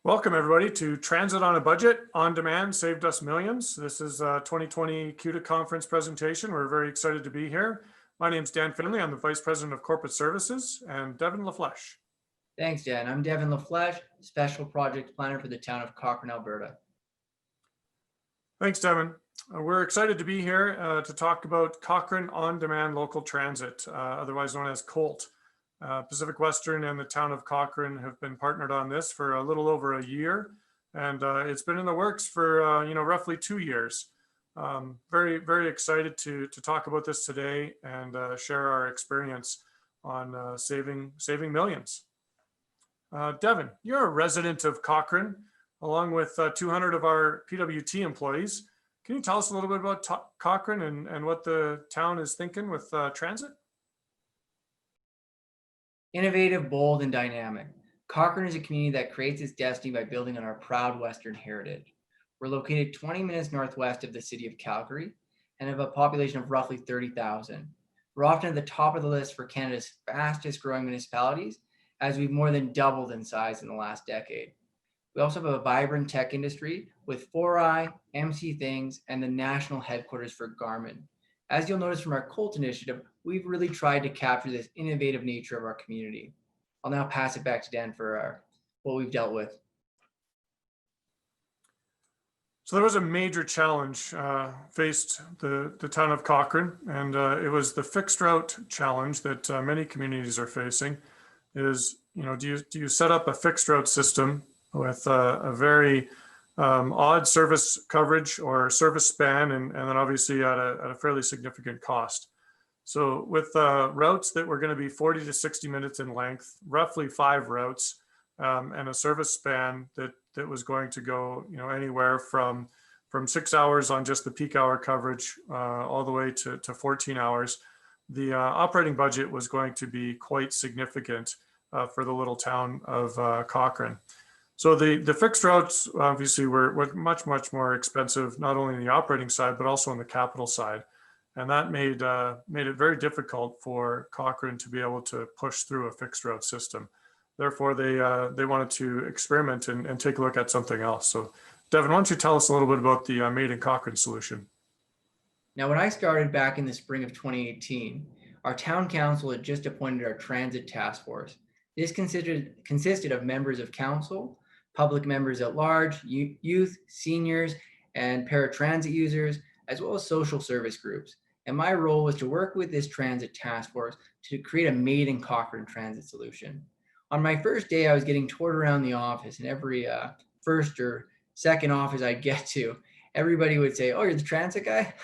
Welcome everybody to Transit on a Budget, On Demand, Saved Us Millions. This is a 2020 CUTA conference presentation. We're very excited to be here. My name is Dan Finley. I'm the Vice President of Corporate Services, and Devin LaFleche. Thanks, Dan. I'm Devin LaFleche, Special Project Planner for the town of Cochrane, Alberta. Thanks, Devin. We're excited to be here to talk about Cochrane On Demand Local Transit, otherwise known as COLT. Pacific Western and the town of Cochrane have been partnered on this for a little over a year, and it's been in the works for roughly 2 years. Very, very excited to talk about this today and share our experience on saving millions. Devin, you're a resident of Cochrane, along with 200 of our PWT employees. Can you tell us a little bit about Cochrane and what the town is thinking with transit? Innovative, bold, and dynamic. Cochrane is a community that creates its destiny by building on our proud Western heritage. We're located 20 minutes northwest of the city of Calgary and have a population of roughly 30,000. We're often at the top of the list for Canada's fastest growing municipalities, as we've more than doubled in size in the last decade. We also have a vibrant tech industry with 4i, MC Things, and the national headquarters for Garmin. As you'll notice from our COLT initiative, we've really tried to capture this innovative nature of our community. I'll now pass it back to Dan for what we've dealt with. So there was a major challenge faced the town of Cochrane, and it was the fixed route challenge that many communities are facing. Is, do you set up a fixed route system with a very odd service coverage or service span, and then obviously at a fairly significant cost. So with routes that were going to be 40 to 60 minutes in length, roughly 5 routes, and a service span that was going to go anywhere from 6 hours on just the peak hour coverage all the way to 14 hours, the operating budget was going to be quite significant for the little town of Cochrane. So the fixed routes obviously were much more expensive, not only on the operating side, but also on the capital side. And that made it very difficult for Cochrane to be able to push through a fixed route system. Therefore, they wanted to experiment and take a look at something else. So Devin, why don't you tell us a little bit about the Made in Cochrane solution? Now, when I started back in the spring of 2018, our town council had just appointed our transit task force. This consisted of members of council, public members at large, youth, seniors, and paratransit users, as well as social service groups. And my role was to work with this transit task force to create a Made in Cochrane transit solution. On my first day, I was getting toured around the office, and every first or second office I'd get to, everybody would say, "Oh, you're the transit guy?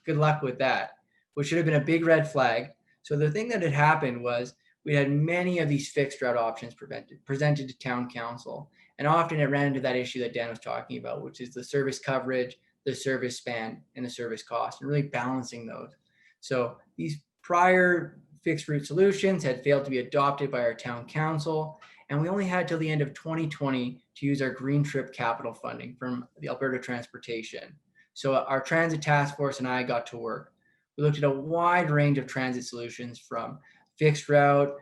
Good luck with that," which should have been a big red flag. So the thing that had happened was we had many of these fixed route options presented to town council. And often it ran into that issue that Dan was talking about, which is the service coverage, the service span, and the service cost, and really balancing those. So these prior fixed route solutions had failed to be adopted by our town council, and we only had till the end of 2020 to use our Green Trip capital funding from the Alberta Transportation. So our transit task force and I got to work. We looked at a wide range of transit solutions, from fixed route,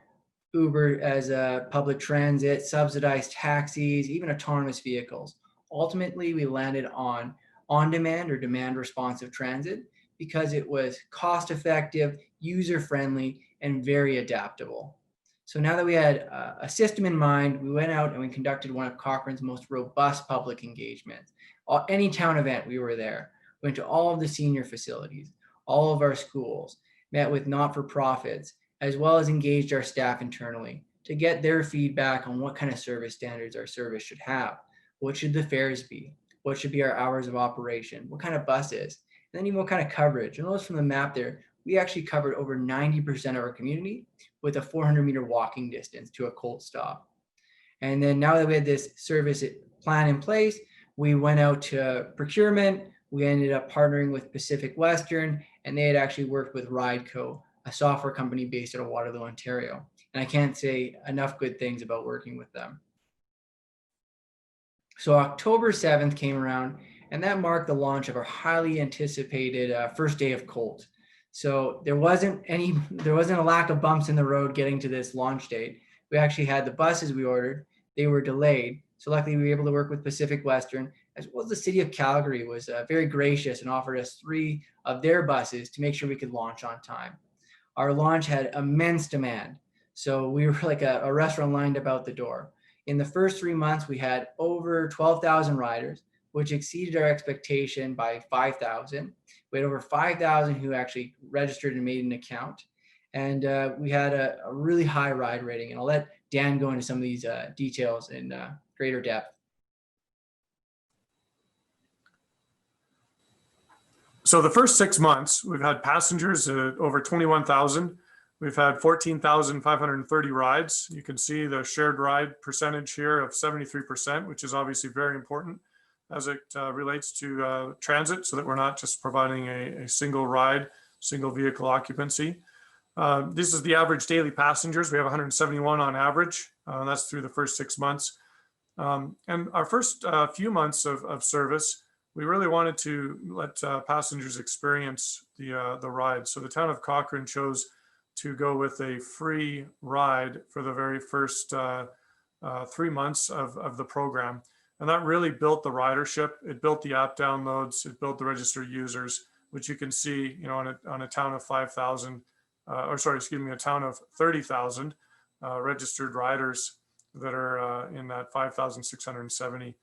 Uber as a public transit, subsidized taxis, even autonomous vehicles. Ultimately, we landed on on-demand or demand responsive transit because it was cost-effective, user-friendly, and very adaptable. So now that we had a system in mind, we went out and we conducted one of Cochrane's most robust public engagements. Any town event, we were there. We went to all of the senior facilities, all of our schools, met with not-for-profits, as well as engaged our staff internally to get their feedback on what kind of service standards our service should have. What should the fares be? What should be our hours of operation? What kind of buses? And then even what kind of coverage? And notice from the map there, we actually covered over 90% of our community with a 400-meter walking distance to a COLT stop. And then now that we had this service plan in place, we went out to procurement. We ended up partnering with Pacific Western, and they had actually worked with Rideco, a software company based out of Waterloo, Ontario. And I can't say enough good things about working with them. So October 7th came around, and that marked the launch of our highly anticipated first day of COLT. So there wasn't a lack of bumps in the road getting to this launch date. We actually had the buses we ordered. They were delayed, So luckily we were able to work with Pacific Western, as well as the city of Calgary was very gracious and offered us 3 of their buses to make sure we could launch on time. Our launch had immense demand. So we were like a restaurant lined about the door. In the first 3 months, we had over 12,000 riders, which exceeded our expectation by 5,000. We had over 5,000 who actually registered and made an account. And we had a really high ride rating. And I'll let Dan go into some of these details in greater depth. So the first 6 months, we've had passengers over 21,000. We've had 14,530 rides. You can see the shared ride percentage here of 73%, which is obviously very important as it relates to transit, so that we're not just providing a single ride, single vehicle occupancy. This is the average daily passengers. We have 171 on average. That's through the first 6 months. And our first few months of service, we really wanted to let passengers experience the ride. So the town of Cochrane chose to go with a free ride for the very first 3 months of the program. And that really built the ridership. It built the app downloads. It built the registered users, which you can see, on a town of 5,000, a town of 30,000 registered riders that are in that 5,670.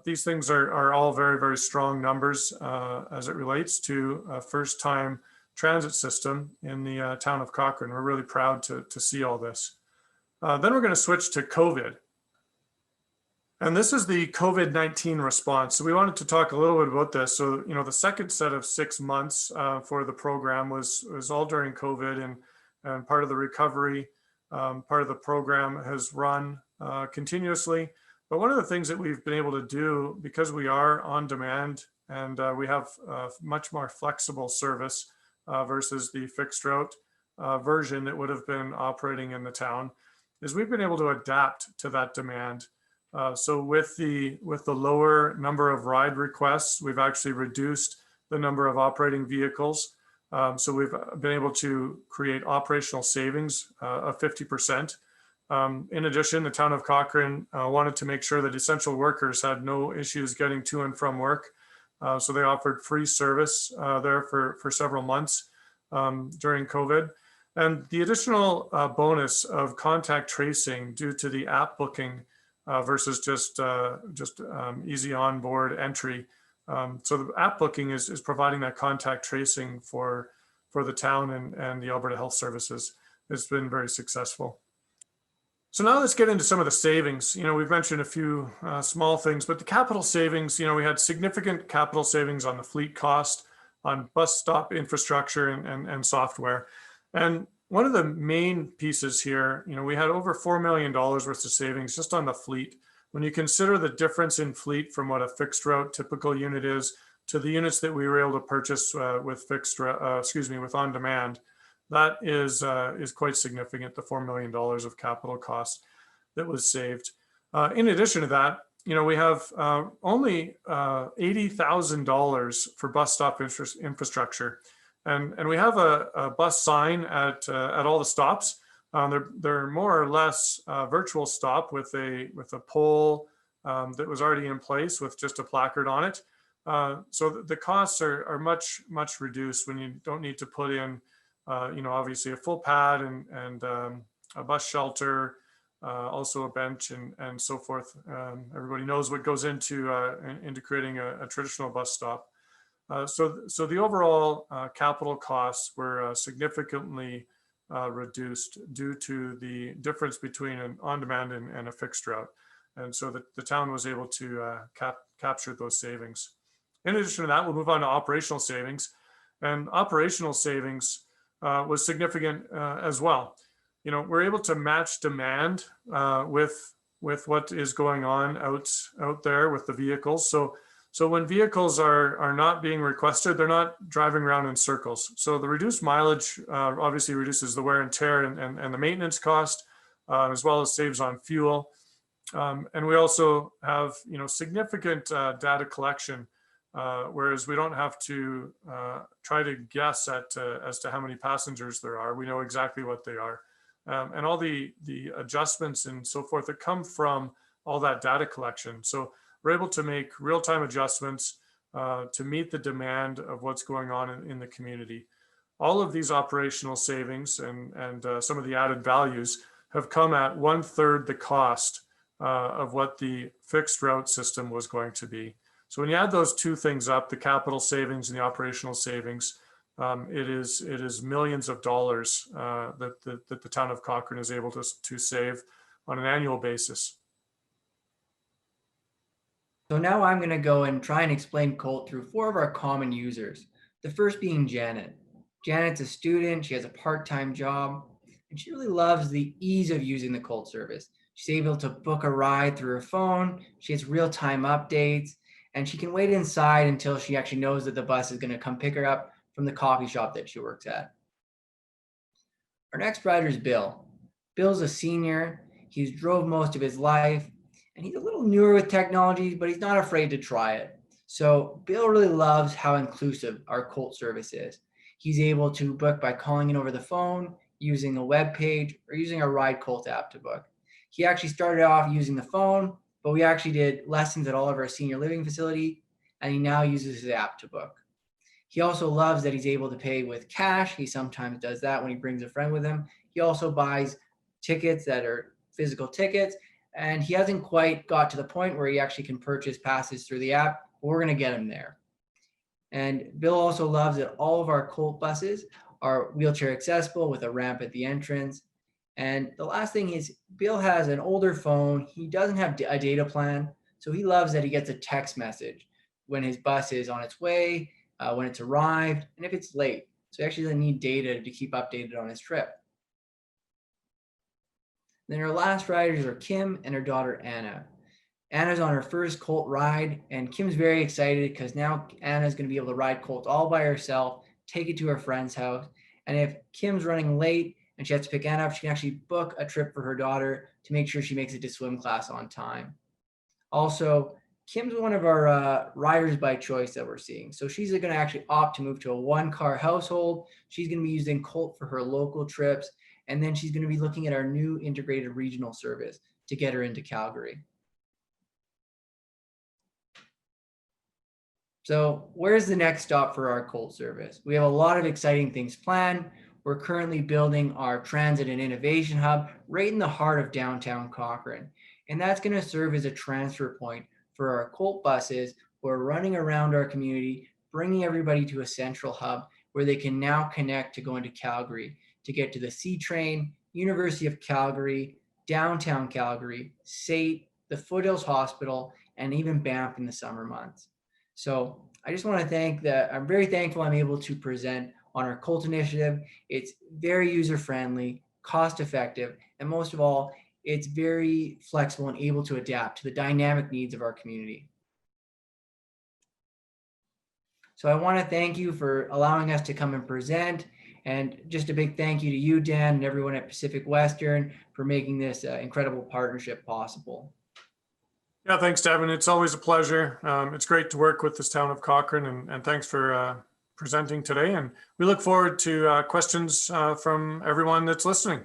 These things are all very, very strong numbers as it relates to a first-time transit system in the town of Cochrane. We're really proud to see all this. Then we're going to switch to COVID. And this is the COVID-19 response. So we wanted to talk a little bit about this. So, the second set of 6 months for the program was all during COVID, and part of the recovery, part of the program has run continuously. But one of the things that we've been able to do, because we are on demand and we have much more flexible service versus the fixed route version that would have been operating in the town, is we've been able to adapt to that demand. So with the lower number of ride requests, we've actually reduced the number of operating vehicles. So we've been able to create operational savings of 50%. In addition, the town of Cochrane wanted to make sure that essential workers had no issues getting to and from work. So they offered free service there for several months during COVID. And the additional bonus of contact tracing due to the app booking versus just easy onboard entry. So the app booking is providing that contact tracing for the town and the Alberta Health Services. It's been very successful. So now let's get into some of the savings. We've mentioned a few small things, but the capital savings, we had significant capital savings on the fleet cost, on bus stop infrastructure and software. And one of the main pieces here, we had over $4 million worth of savings just on the fleet. When you consider the difference in fleet from what a fixed route typical unit is to the units that we were able to purchase with with on demand, that is quite significant, the $4 million of capital costs that was saved. In addition to that, we have only $80,000 for bus stop infrastructure. And we have a bus sign at all the stops. They're more or less virtual stop with a pole that was already in place with just a placard on it. So the costs are much reduced when you don't need to put in obviously a full pad and a bus shelter, also a bench and so forth. Everybody knows what goes into creating a traditional bus stop. So the overall capital costs were significantly reduced due to the difference between an on-demand and a fixed route. And so the town was able to capture those savings. In addition to that, we'll move on to operational savings. And operational savings was significant as well. We're able to match demand with what is going on out there with the vehicles. So when vehicles are not being requested, they're not driving around in circles. So the reduced mileage obviously reduces the wear and tear and the maintenance cost, as well as saves on fuel. And we also have significant data collection, whereas we don't have to try to guess as to how many passengers there are. We know exactly what they are. And all the adjustments and so forth that come from all that data collection. So we're able to make real-time adjustments to meet the demand of what's going on in the community. All of these operational savings and some of the added values have come at 1/3 the cost of what the fixed route system was going to be. So when you add those two things up, the capital savings and the operational savings, it is millions of dollars that the town of Cochrane is able to save on an annual basis. So now I'm going to go and try and explain COLT through 4 of our common users. The first being Janet. Janet's a student, she has a part-time job, and she really loves the ease of using the COLT service. She's able to book a ride through her phone, she has real-time updates, and she can wait inside until she actually knows that the bus is going to come pick her up from the coffee shop that she works at. Our next rider is Bill. Bill's a senior, he's drove most of his life, and he's a little newer with technology, but he's not afraid to try it. So Bill really loves how inclusive our COLT service is. He's able to book by calling in over the phone, using a web page, or using our Ride COLT app to book. He actually started off using the phone, but we actually did lessons at all of our senior living facility, and he now uses his app to book. He also loves that he's able to pay with cash. He sometimes does that when he brings a friend with him. He also buys tickets that are physical tickets, and he hasn't quite got to the point where he actually can purchase passes through the app, but we're going to get him there. And Bill also loves that all of our COLT buses are wheelchair accessible with a ramp at the entrance. And the last thing is Bill has an older phone. He doesn't have a data plan, so he loves that he gets a text message when his bus is on its way, when it's arrived, and if it's late. So he actually doesn't need data to keep updated on his trip. Then our last riders are Kim and her daughter Anna. Anna's on her first COLT ride, and Kim's very excited because now Anna's going to be able to ride COLT all by herself, take it to her friend's house. And if Kim's running late and she has to pick Anna up, she can actually book a trip for her daughter to make sure she makes it to swim class on time. Also, Kim's one of our riders by choice that we're seeing. So she's going to actually opt to move to a 1-car household. She's going to be using COLT for her local trips. And then she's going to be looking at our new integrated regional service to get her into Calgary. So where's the next stop for our COLT service? We have a lot of exciting things planned. We're currently building our transit and innovation hub right in the heart of downtown Cochrane. And that's going to serve as a transfer point for our COLT buses who are running around our community, bringing everybody to a central hub where they can now connect to go into Calgary to get to the C train, University of Calgary, downtown Calgary, SAIT, the Foothills Hospital, and even Banff in the summer months. So I just want to thank that. I'm very thankful I'm able to present on our COLT initiative. It's very user-friendly, cost-effective, and most of all, it's very flexible and able to adapt to the dynamic needs of our community. So I want to thank you for allowing us to come and present. And just a big thank you to you, Dan, and everyone at Pacific Western for making this incredible partnership possible. Yeah, thanks, Devin. It's always a pleasure. It's great to work with this town of Cochrane, and thanks for presenting today. And we look forward to questions from everyone that's listening.